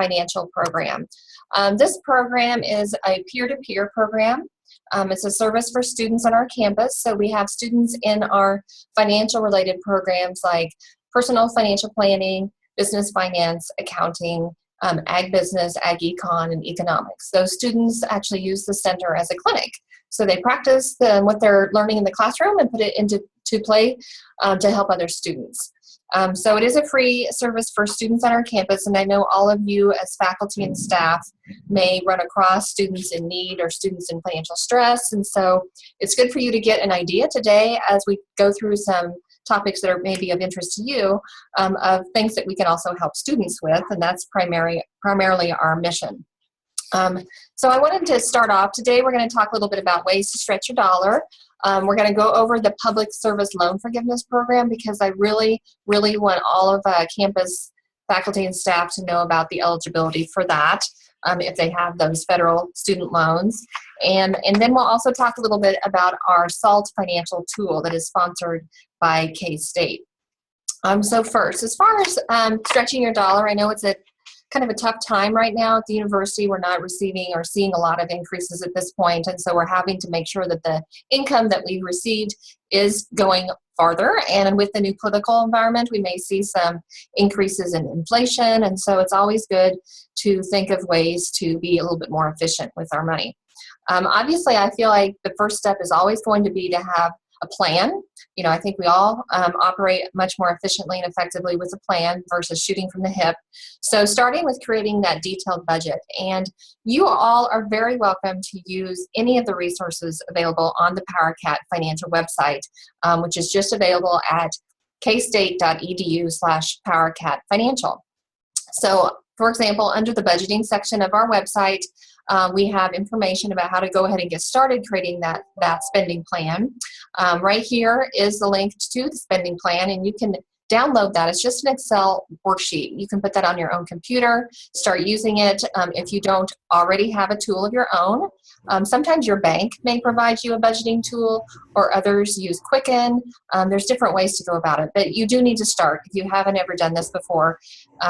Financial Program. This program is a peer-to-peer program. It's a service for students on our campus. So we have students in our financial related programs like personal financial planning, business finance, accounting, ag business, ag econ, and economics. Those students actually use the center as a clinic. So they practice what they're learning in the classroom and put it into play to help other students. So it is a free service for students on our campus, and I know all of you as faculty and staff may run across students in need or students in financial stress, and so it's good for you to get an idea today as we go through some topics that are maybe of interest to you, of things that we can also help students with, and that's primarily our mission. So I wanted to start off today. We're going to talk a little bit about ways to stretch your dollar. We're going to go over the Public Service Loan Forgiveness Program because I really want all of campus faculty and staff to know about the eligibility for that if they have those federal student loans. And then we'll also talk a little bit about our SALT financial tool that is sponsored by K-State. So first, as far as stretching your dollar, I know it's kind of a tough time right now at the university. We're not receiving or seeing a lot of increases at this point, and so we're having to make sure that the income that we've received is going farther. And with the new political environment, we may see some increases in inflation, and so it's always good to think of ways to be a little bit more efficient with our money. Obviously, I feel like the first step is always going to be to have a plan. You know, I think we all operate much more efficiently and effectively with a plan versus shooting from the hip. So starting with creating that detailed budget. And you all are very welcome to use any of the resources available on the Powercat financial website, which is just available at kstate.edu/powercatfinancial. So, for example, under the budgeting section of our website, we have information about how to go ahead and get started creating that spending plan. Right here is the link to the spending plan, and you can download that. It's just an Excel worksheet. You can put that on your own computer, start using it if you don't already have a tool of your own. Sometimes your bank may provide you a budgeting tool, or others use Quicken. There's different ways to go about it, but you do need to start if you haven't ever done this before,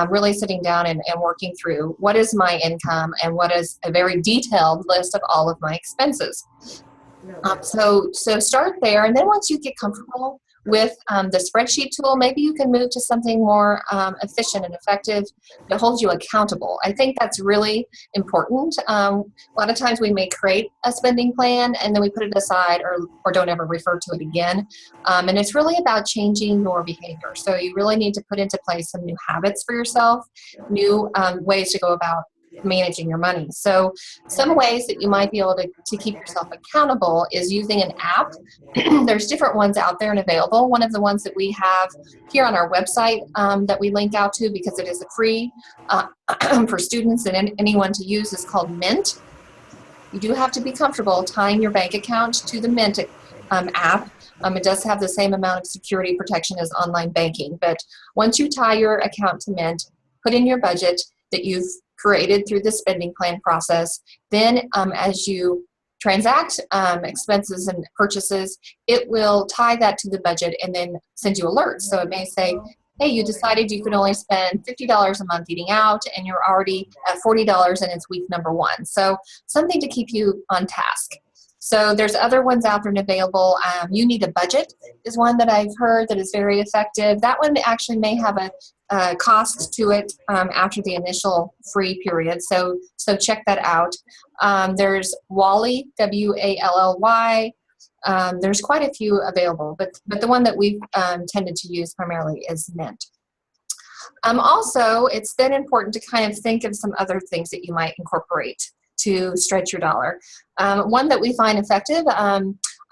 really sitting down and working through what is my income and what is a very detailed list of all of my expenses. So start there, and then once you get comfortable with the spreadsheet tool, maybe you can move to something more efficient and effective that holds you accountable. I think that's really important. A lot of times we may create a spending plan and then we put it aside or don't ever refer to it again. And it's really about changing your behavior. So you really need to put into place some new habits for yourself, new ways to go about managing your money. So some ways that you might be able to keep yourself accountable is using an app. There's different ones out there and available. One of the ones that we have here on our website that we link out to because it is free for students and anyone to use is called Mint. You do have to be comfortable tying your bank account to the Mint app. It does have the same amount of security protection as online banking, but once you tie your account to Mint, put in your budget that you've created through the spending plan process. Then as you transact expenses and purchases, it will tie that to the budget and then send you alerts. So it may say, hey, you decided you could only spend $50 a month eating out and you're already at $40 and it's week number 1. So something to keep you on task. So there's other ones out there and available. You Need a Budget is one that I've heard that is very effective. That one actually may have a cost to it after the initial free period. So check that out. There's Wally, W-A-L-L-Y. There's quite a few available, but the one that we've tended to use primarily is Mint. Also, it's then important to kind of think of some other things that you might incorporate to stretch your dollar. One that we find effective,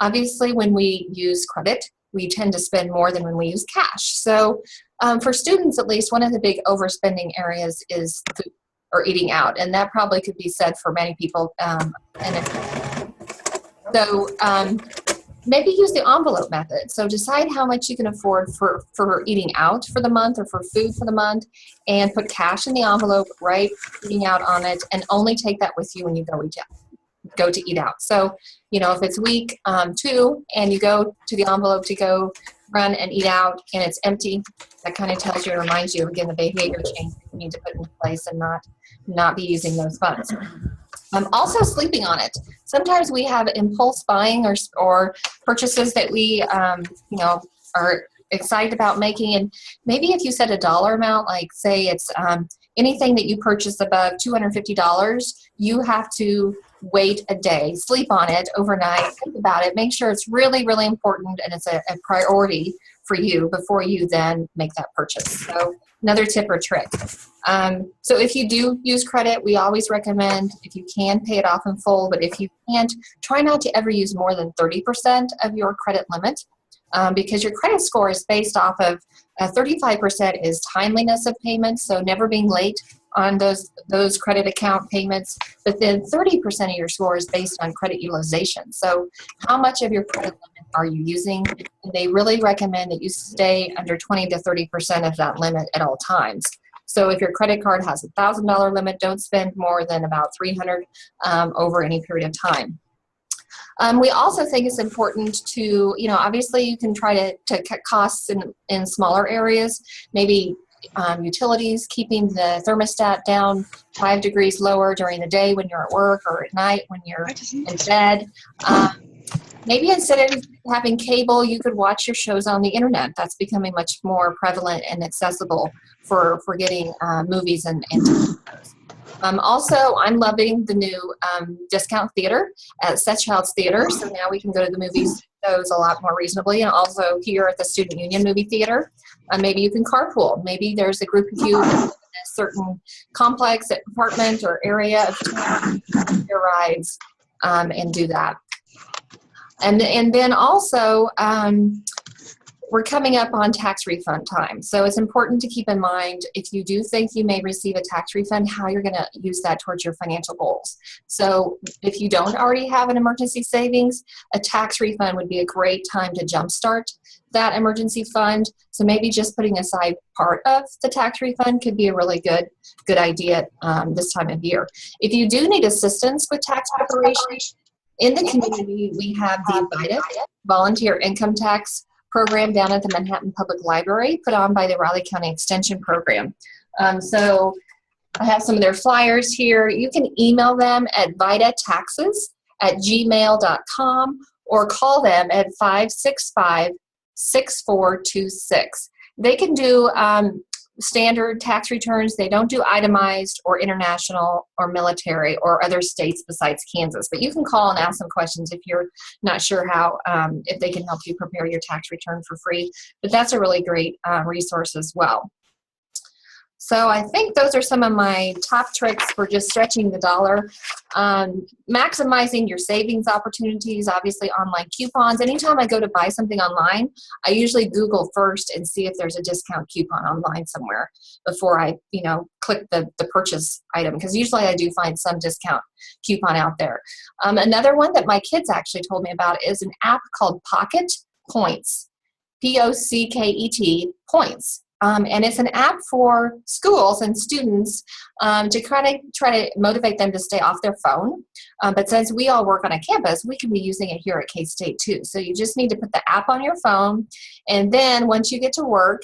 obviously when we use credit, we tend to spend more than when we use cash. So for students, at least, one of the big overspending areas is food or eating out, and that probably could be said for many people. Maybe use the envelope method. So decide how much you can afford for eating out for the month or for food for the month, and put cash in the envelope, write eating out on it, and only take that with you when you go to eat out. So, you know, if it's week 2 and you go to the envelope to go run and eat out and it's empty, that kind of tells you and reminds you, again, the behavior change that you need to put into place and not be using those funds. Also sleeping on it. Sometimes we have impulse buying or purchases that we, are excited about making. And maybe if you set a dollar amount, like say it's anything that you purchase above $250, you have to wait a day, sleep on it overnight, think about it, make sure it's really, really important and it's a priority for you before you then make that purchase. So another tip or trick. So if you do use credit, we always recommend, if you can, pay it off in full, but if you can't, try not to ever use more than 30% of your credit limit. Because your credit score is based off of 35% is timeliness of payments, so never being late on those credit account payments, but then 30% of your score is based on credit utilization. So how much of your credit limit are you using? And they really recommend that you stay under 20 to 30% of that limit at all times. So if your credit card has a $1,000 limit, don't spend more than about $300 over any period of time. We also think it's important to, obviously you can try to cut costs in smaller areas, maybe utilities, keeping the thermostat down 5 degrees lower during the day when you're at work or at night when you're in bed. Maybe instead of having cable, you could watch your shows on the internet. That's becoming much more prevalent and accessible for getting movies and also, I'm loving the new discount theater at Seth Child's Theater. So now we can go to the movies shows a lot more reasonably. And also here at the Student Union Movie Theater, maybe you can carpool. Maybe there's a group of you in a certain complex, apartment, or area of town, your rides, and do that. And then also, we're coming up on tax refund time. So it's important to keep in mind, if you do think you may receive a tax refund, how you're going to use that towards your financial goals. So if you don't already have an emergency savings, a tax refund would be a great time to jumpstart that emergency fund. So maybe just putting aside part of the tax refund could be a really good idea this time of year. If you do need assistance with tax preparation, in the community, we have the VITA, Volunteer Income Tax program down at the Manhattan Public Library, put on by the Raleigh County Extension Program. So I have some of their flyers here. You can email them at vitataxes@gmail.com or call them at 565-6426. They can do standard tax returns. They don't do itemized or international or military or other states besides Kansas. But you can call and ask them questions if you're not sure how, if they can help you prepare your tax return for free. But that's a really great resource as well. So I think those are some of my top tricks for just stretching the dollar. Maximizing your savings opportunities, obviously online coupons. Anytime I go to buy something online, I usually Google first and see if there's a discount coupon online somewhere before I, click the purchase item, because usually I do find some discount coupon out there. Another one that my kids actually told me about is an app called Pocket Points, Pocket Points. And it's an app for schools and students to try to motivate them to stay off their phone. But since we all work on a campus, we can be using it here at K-State too. So you just need to put the app on your phone, and then once you get to work,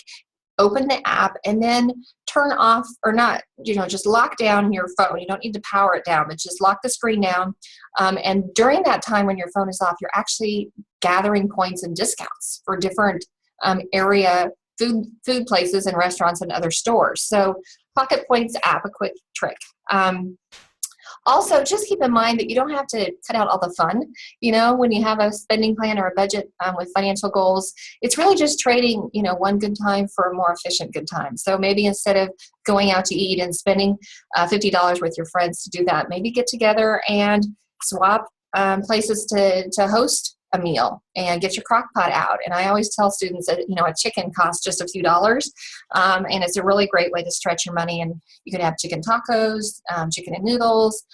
open the app and then turn off, or not, just lock down your phone. You don't need to power it down, but just lock the screen down. And during that time when your phone is off, you're actually gathering points and discounts for different area food places and restaurants and other stores. So Pocket Points app, a quick trick. Also, just keep in mind that you don't have to cut out all the fun. When you have a spending plan or a budget with financial goals, it's really just trading, one good time for a more efficient good time. So maybe instead of going out to eat and spending $50 with your friends to do that, maybe get together and swap places to host a meal and get your crock pot out. And I always tell students that, a chicken costs just a few dollars. And it's a really great way to stretch your money. And you can have chicken tacos, chicken and noodles,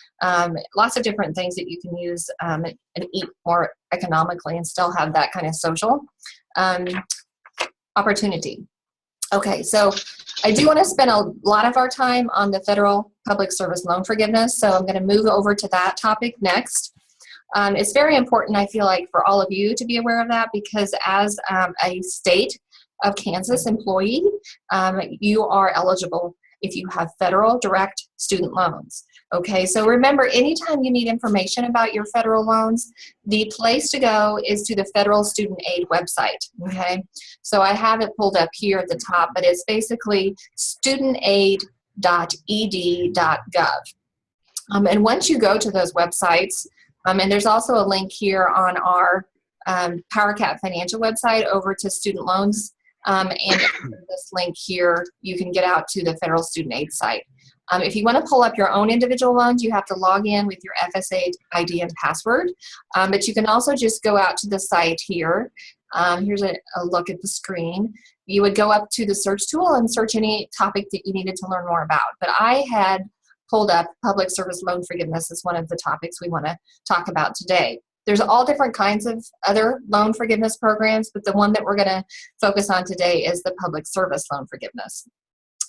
lots of different things that you can use and eat more economically and still have that kind of social opportunity. Okay, so I do want to spend a lot of our time on the federal public service loan forgiveness. So I'm going to move over to that topic next. It's very important, I feel like, for all of you to be aware of that, because as a state of Kansas employee, you are eligible if you have federal direct student loans. Okay, so remember, anytime you need information about your federal loans, the place to go is to the federal student aid website. Okay, so I have it pulled up here at the top, but it's basically studentaid.ed.gov. And once you go to those websites, and there's also a link here on our Powercat financial website over to student loans, and this link here, you can get out to the federal student aid site. If you want to pull up your own individual loans, you have to log in with your FSA ID and password, but you can also just go out to the site here. Here's a look at the screen. You would go up to the search tool and search any topic that you needed to learn more about. But I had pulled up public service loan forgiveness as one of the topics we want to talk about today. There's all different kinds of other loan forgiveness programs, but the one that we're going to focus on today is the public service loan forgiveness.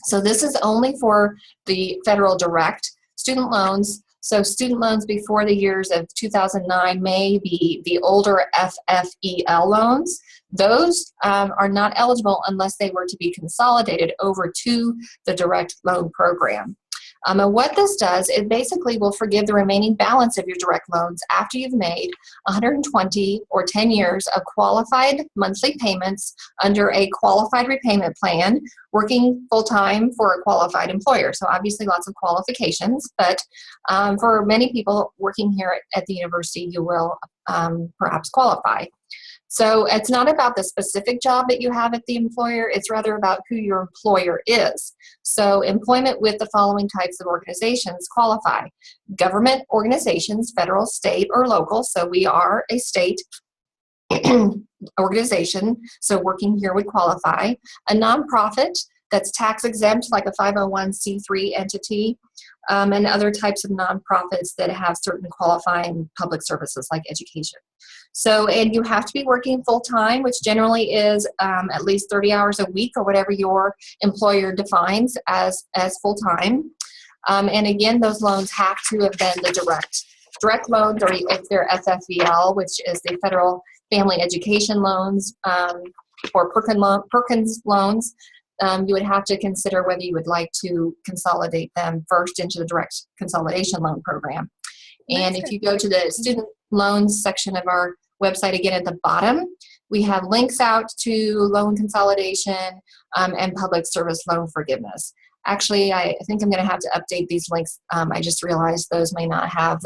So this is only for the federal direct student loans. So student loans before the years of 2009 may be the older FFEL loans. Those are not eligible unless they were to be consolidated over to the direct loan program. And what this does, it basically will forgive the remaining balance of your direct loans after you've made 120 or 10 years of qualified monthly payments under a qualified repayment plan, working full-time for a qualified employer. So obviously lots of qualifications, but for many people working here at the university, you will perhaps qualify. So it's not about the specific job that you have at the employer, it's rather about who your employer is. So employment with the following types of organizations qualify: government organizations, federal, state, or local. So we are a state organization, so working here would qualify. A nonprofit that's tax exempt, like a 501c3 entity, and other types of nonprofits that have certain qualifying public services like education. So, and you have to be working full-time, which generally is at least 30 hours a week or whatever your employer defines as full-time. And again, those loans have to have been the direct loans, or if they're FFEL, which is the Federal Family Education Loans, or Perkins loans, you would have to consider whether you would like to consolidate them first into the direct consolidation loan program. And if you go to the student loans section of our website, again at the bottom, we have links out to loan consolidation and public service loan forgiveness. Actually, I think I'm going to have to update these links. I just realized those may not have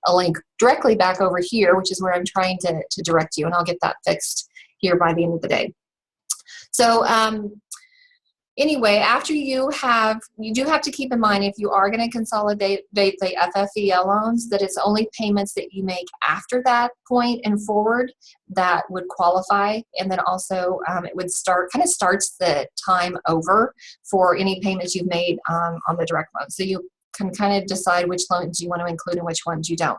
a link directly back over here, which is where I'm trying to direct you, and I'll get that fixed here by the end of the day. So anyway, after you do have to keep in mind, if you are going to consolidate the FFEL loans, that it's only payments that you make after that point and forward that would qualify. And then also it would starts the time over for any payments you've made on the direct loan. So you can kind of decide which loans you want to include and which ones you don't.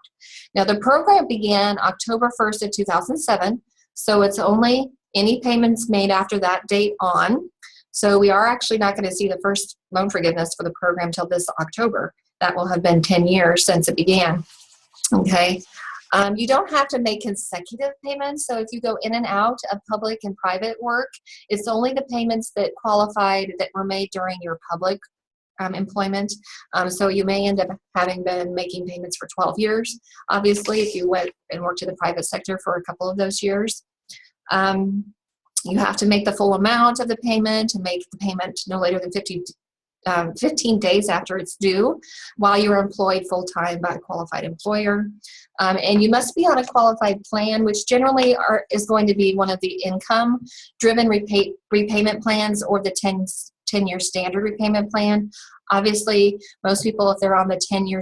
Now, the program began October 1st of 2007, so it's only any payments made after that date on. So we are actually not going to see the first loan forgiveness for the program till this October. That will have been 10 years since it began. Okay. You don't have to make consecutive payments. So if you go in and out of public and private work, it's only the payments that qualified that were made during your public employment. So you may end up having been making payments for 12 years. Obviously, if you went and worked in the private sector for a couple of those years. You have to make the full amount of the payment and make the payment no later than 15 days after it's due while you're employed full-time by a qualified employer. And you must be on a qualified plan, which generally is going to be one of the income-driven repayment plans or the 10-year standard repayment plan. Obviously, most people, if they're on the 10-year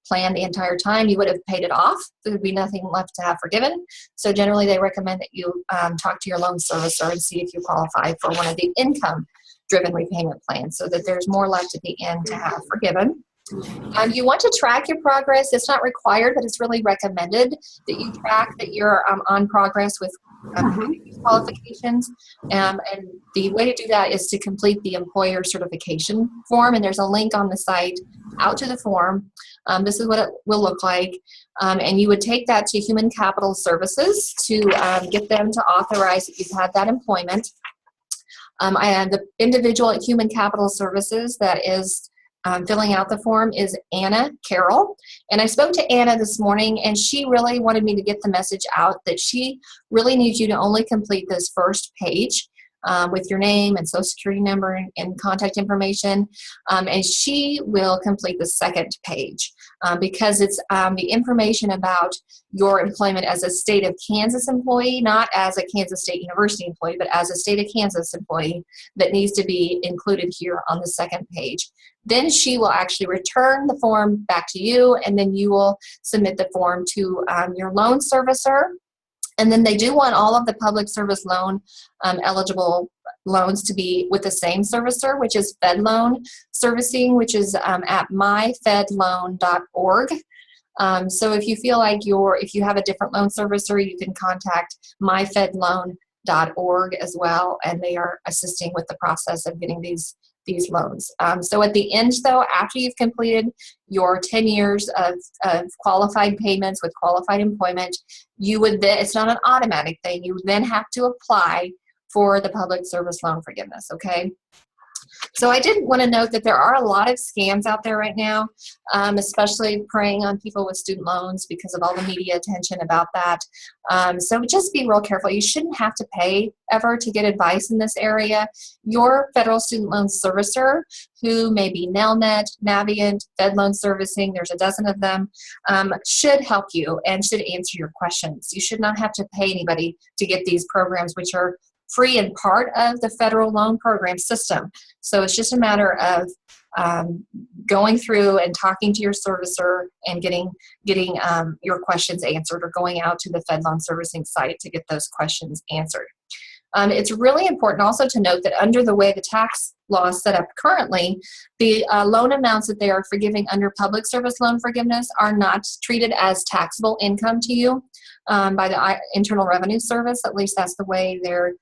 plan the entire time, you would have paid it off. There would be nothing left to have forgiven. So generally they recommend that you talk to your loan servicer and see if you qualify for one of the income-driven repayment plans so that there's more left at the end to have forgiven. You want to track your progress. It's not required, but it's really recommended that you track that you're on progress with qualifications. And the way to do that is to complete the employer certification form. And there's a link on the site out to the form. This is what it will look like. And you would take that to Human Capital Services to get them to authorize that you've had that employment. The individual at Human Capital Services that is filling out the form is Anna Carroll. And I spoke to Anna this morning, and she really wanted me to get the message out that she really needs you to only complete this first page with your name and social security number and contact information. And she will complete the second page because it's the information about your employment as a state of Kansas employee, not as a Kansas State University employee, but as a state of Kansas employee that needs to be included here on the second page. Then she will actually return the form back to you, and then you will submit the form to your loan servicer. And then they do want all of the public service loan eligible loans to be with the same servicer, which is Fed Loan Servicing, which is at myfedloan.org. So if you feel like if you have a different loan servicer, you can contact myfedloan.org as well, and they are assisting with the process of getting these loans. So at the end, though, after you've completed your 10 years of qualified payments with qualified employment, you would then, it's not an automatic thing, you would then have to apply for the public service loan forgiveness, okay? So I did want to note that there are a lot of scams out there right now, especially preying on people with student loans because of all the media attention about that. So just be real careful. You shouldn't have to pay ever to get advice in this area. Your federal student loan servicer, who may be Nelnet, Navient, Fed Loan Servicing, there's a dozen of them, should help you and should answer your questions. You should not have to pay anybody to get these programs, which are free and part of the federal loan program system. So it's just a matter of going through and talking to your servicer and getting your questions answered, or going out to the Fed Loan Servicing site to get those questions answered. It's really important also to note that under the way the tax law is set up currently, the loan amounts that they are forgiving under public service loan forgiveness are not treated as taxable income to you by the Internal Revenue Service. At least that's the way they're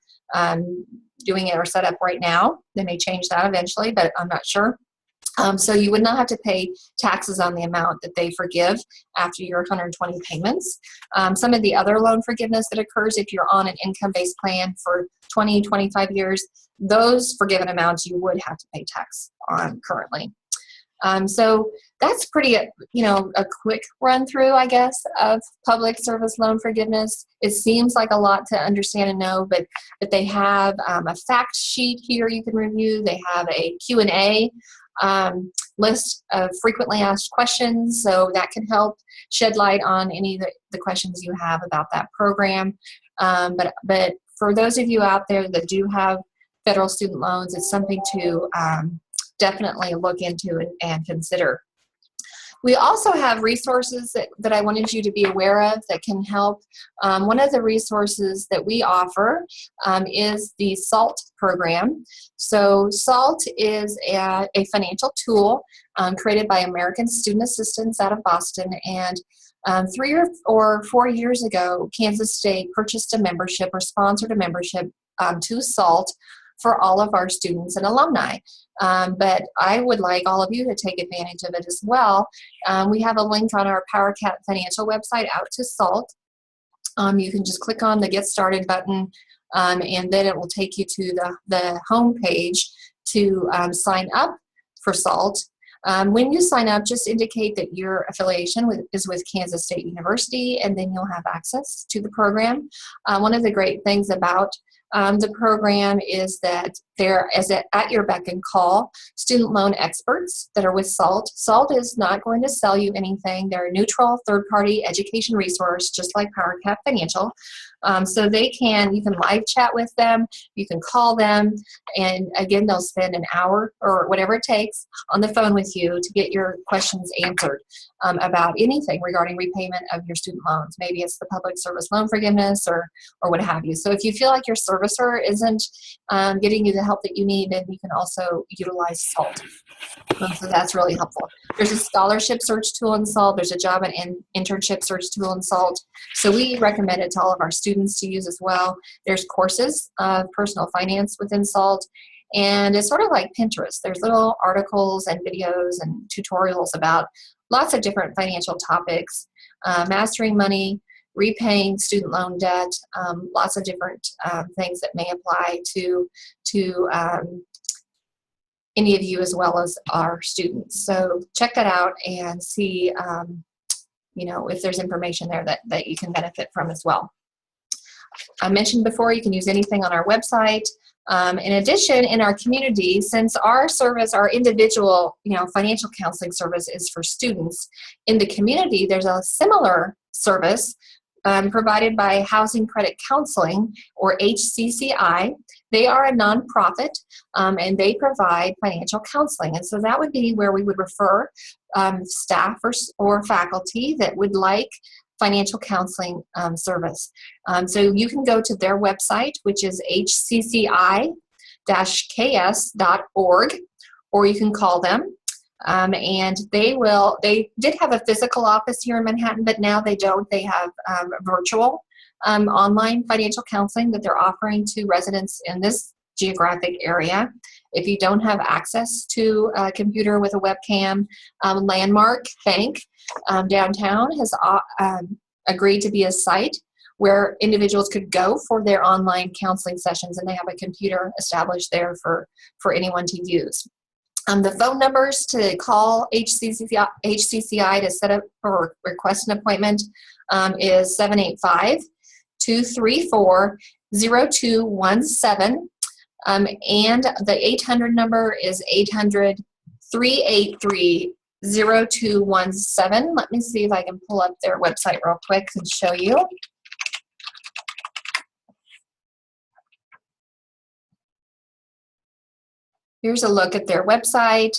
doing it or set up right now. They may change that eventually, but I'm not sure. So you would not have to pay taxes on the amount that they forgive after your 120 payments. Some of the other loan forgiveness that occurs if you're on an income-based plan for 20, 25 years, those forgiven amounts you would have to pay tax on currently. So that's pretty, a quick run through, I guess, of public service loan forgiveness. It seems like a lot to understand and know, but they have a fact sheet here you can review. They have a Q&A list of frequently asked questions, so that can help shed light on any of the questions you have about that program. But for those of you out there that do have federal student loans, it's something to definitely look into and consider. We also have resources that I wanted you to be aware of that can help. One of the resources that we offer is the SALT program. So SALT is a financial tool created by American Student Assistance out of Boston, and 3 or 4 years ago, Kansas State purchased a membership or sponsored a membership to SALT for all of our students and alumni. But I would like all of you to take advantage of it as well. We have a link on our Powercat financial website out to SALT. You can just click on the Get Started button, and then it will take you to the home page to sign up for SALT. When you sign up, just indicate that your affiliation is with Kansas State University, and then you'll have access to the program. One of the great things about the program is that there is at your beck and call student loan experts that are with SALT. SALT is not going to sell you anything. They're a neutral third-party education resource, just like Powercat Financial. So you can live chat with them, you can call them, and again, they'll spend an hour or whatever it takes on the phone with you to get your questions answered about anything regarding repayment of your student loans. Maybe it's the public service loan forgiveness or what have you. So if you feel like your servicer isn't getting you the help help that you need, and you can also utilize SALT. So that's really helpful. There's a scholarship search tool in SALT. There's a job and internship search tool in SALT. So we recommend it to all of our students to use as well. There's courses of personal finance within SALT. And it's sort of like Pinterest. There's little articles and videos and tutorials about lots of different financial topics, mastering money, repaying student loan debt, lots of different things that may apply to any of you as well as our students. So check that out and see if there's information there that you can benefit from as well. I mentioned before, you can use anything on our website. In addition, in our community, since our service, our individual, financial counseling service is for students, in the community, there's a similar service provided by Housing Credit Counseling, or HCCI. They are a nonprofit, and they provide financial counseling. And so that would be where we would refer staff or faculty that would like financial counseling service. So you can go to their website, which is hcci-ks.org, or you can call them. And they did have a physical office here in Manhattan, but now they don't. They have virtual online financial counseling that they're offering to residents in this geographic area. If you don't have access to a computer with a webcam, Landmark Bank downtown has agreed to be a site where individuals could go for their online counseling sessions, and they have a computer established there for anyone to use. The phone numbers to call HCCI to set up or request an appointment is 785-234-0217. And the 800 number is 800-383-0217. Let me see if I can pull up their website real quick and show you. Here's a look at their website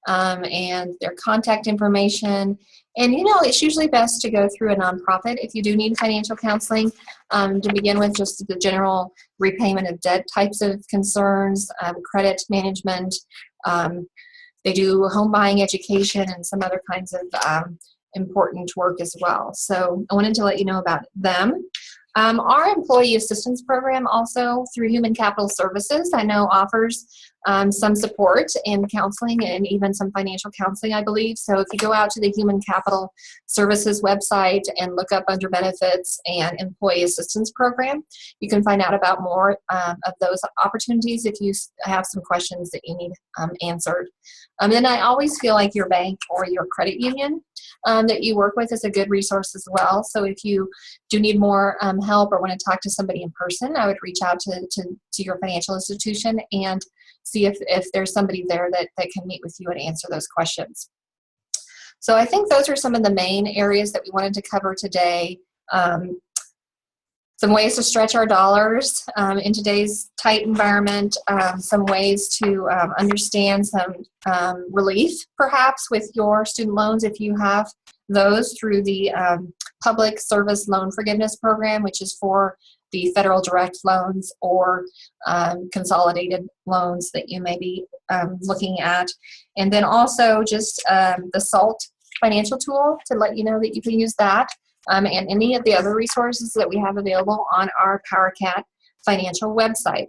and their contact information. And it's usually best to go through a nonprofit if you do need financial counseling, to begin with, just the general repayment of debt types of concerns, credit management. They do home buying education and some other kinds of important work as well. So I wanted to let you know about them. Our employee assistance program, also through Human Capital Services, I know offers some support in counseling and even some financial counseling, I believe. So if you go out to the Human Capital Services website and look up under benefits and employee assistance program, you can find out about more of those opportunities if you have some questions that you need answered. Then I always feel like your bank or your credit union that you work with is a good resource as well. So if you do need more help or want to talk to somebody in person, I would reach out to your financial institution and see if there's somebody there that can meet with you and answer those questions. So I think those are some of the main areas that we wanted to cover today. Some ways to stretch our dollars in today's tight environment, some ways to understand some relief perhaps with your student loans if you have those through the Public Service Loan Forgiveness Program, which is for the federal direct loans or consolidated loans that you may be looking at. And then also just the SALT financial tool to let you know that you can use that. And any of the other resources that we have available on our Powercat financial website.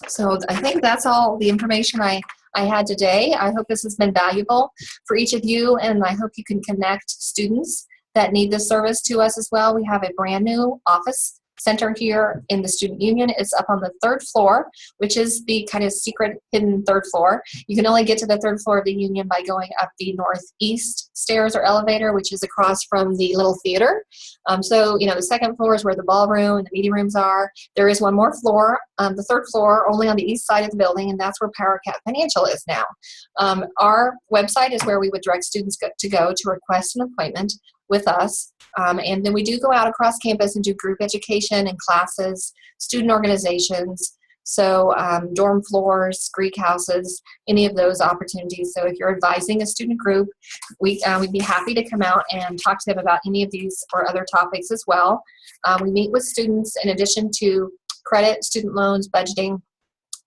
So I think that's all the information I had today. I hope this has been valuable for each of you, and I hope you can connect students that need this service to us as well. We have a brand new office center here in the student union. It's up on the 3rd floor, which is the kind of secret hidden 3rd floor. You can only get to the 3rd floor of the union by going up the northeast stairs or elevator, which is across from the little theater. So the 2nd floor is where the ballroom and the meeting rooms are. There is one more floor, the 3rd floor, only on the east side of the building, and that's where Powercat Financial is now. Our website is where we would direct students to go to request an appointment with us. And then we do go out across campus and do group education and classes, student organizations, so dorm floors, Greek houses, any of those opportunities. So if you're advising a student group, we'd be happy to come out and talk to them about any of these or other topics as well. We meet with students in addition to credit, student loans, budgeting,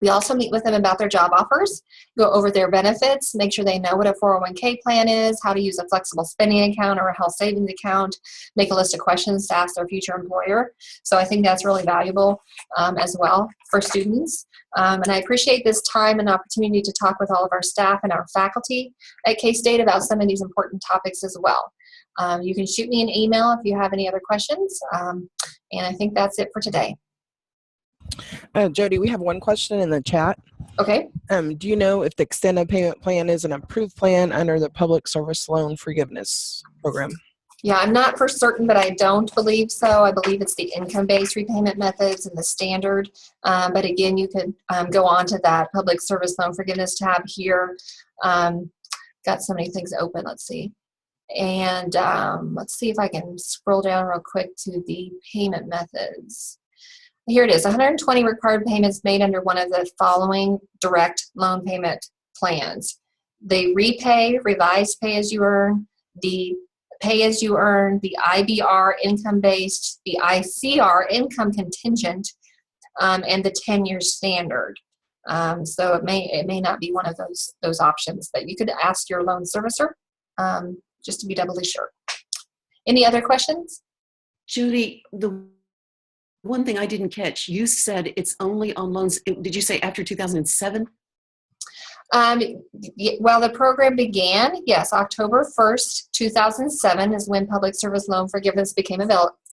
We also meet with them about their job offers, go over their benefits, make sure they know what a 401k plan is, how to use a flexible spending account or a health savings account, make a list of questions to ask their future employer. So I think that's really valuable as well for students. And I appreciate this time and opportunity to talk with all of our staff and our faculty at K-State about some of these important topics as well. You can shoot me an email if you have any other questions. And I think that's it for today. Jodi, we have one question in the chat. Okay. Do you know if the extended payment plan is an approved plan under the Public Service Loan Forgiveness Program? Yeah, I'm not for certain, but I don't believe so. I believe it's the income-based repayment methods and the standard. But again, you could go on to that Public Service Loan Forgiveness tab here. Got so many things open. Let's see. And let's see if I can scroll down real quick to the payment methods. Here it is, 120 required payments made under one of the following direct loan payment plans. The repay, revised pay as you earn, the pay as you earn, the IBR income-based, the ICR income contingent, and the 10-year standard. So it may not be one of those options, but you could ask your loan servicer just to be doubly sure. Any other questions? Jodi, the one thing I didn't catch, you said it's only on loans, did you say after 2007? Well, the program began, yes, October 1st, 2007 is when Public Service Loan Forgiveness became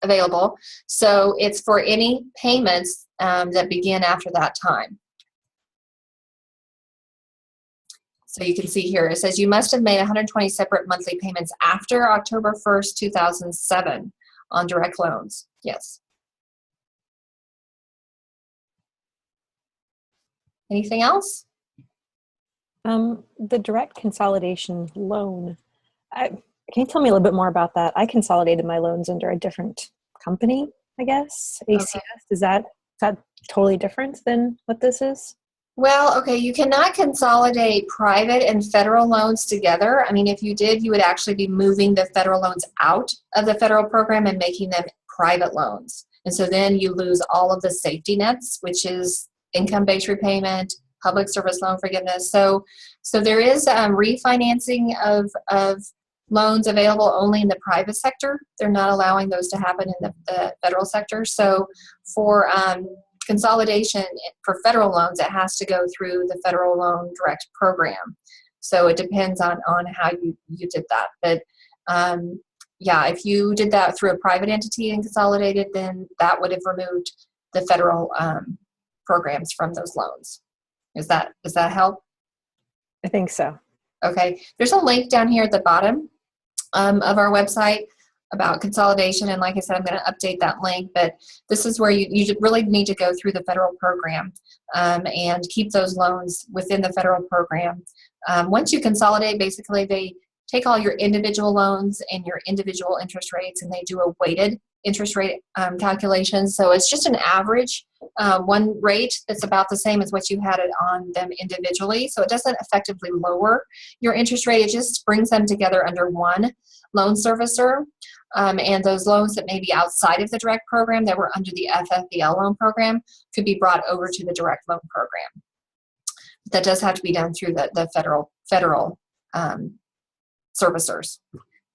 available. So it's for any payments that begin after that time. So you can see here, it says you must have made 120 separate monthly payments after October 1st, 2007 on direct loans. Yes. Anything else? The direct consolidation loan, can you tell me a little bit more about that? I consolidated my loans under a different company, I guess, ACS. Okay. Is that totally different than what this is? Well, okay, you cannot consolidate private and federal loans together. I mean, if you did, you would actually be moving the federal loans out of the federal program and making them private loans. And so then you lose all of the safety nets, which is income-based repayment, public service loan forgiveness. So there is refinancing of loans available only in the private sector. They're not allowing those to happen in the federal sector. So for consolidation for federal loans, it has to go through the Federal Loan Direct Program. So it depends on how you did that. But yeah, if you did that through a private entity and consolidated, then that would have removed the federal programs from those loans. Does that help? I think so. Okay. There's a link down here at the bottom of our website about consolidation, and like I said, I'm going to update that link, but this is where you really need to go through the federal program and keep those loans within the federal program. Once you consolidate, basically they take all your individual loans and your individual interest rates, and they do a weighted interest rate calculation. So it's just an average one rate that's about the same as what you had it on them individually. So it doesn't effectively lower your interest rate. It just brings them together under one loan servicer. And those loans that may be outside of the direct program that were under the FFBL loan program could be brought over to the direct loan program. That does have to be done through the federal servicers.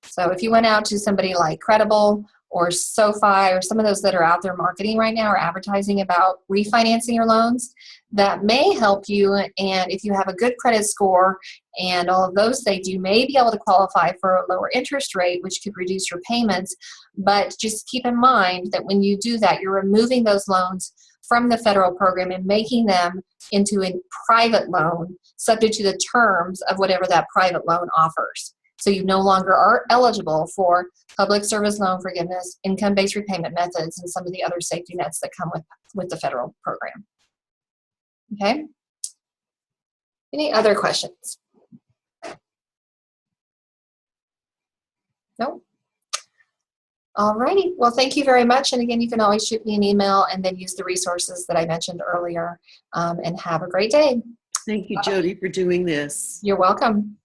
So if you went out to somebody like Credible or SoFi or some of those that are out there marketing right now or advertising about refinancing your loans, that may help you. And if you have a good credit score and all of those things, you may be able to qualify for a lower interest rate, which could reduce your payments. But just keep in mind that when you do that, you're removing those loans from the federal program and making them into a private loan subject to the terms of whatever that private loan offers. So you no longer are eligible for public service loan forgiveness, income-based repayment methods, and some of the other safety nets that come with the federal program. Okay? Any other questions? No? All righty. Well, thank you very much. And again, you can always shoot me an email and then use the resources that I mentioned earlier. And have a great day. Thank you, Jodi, for doing this. You're welcome.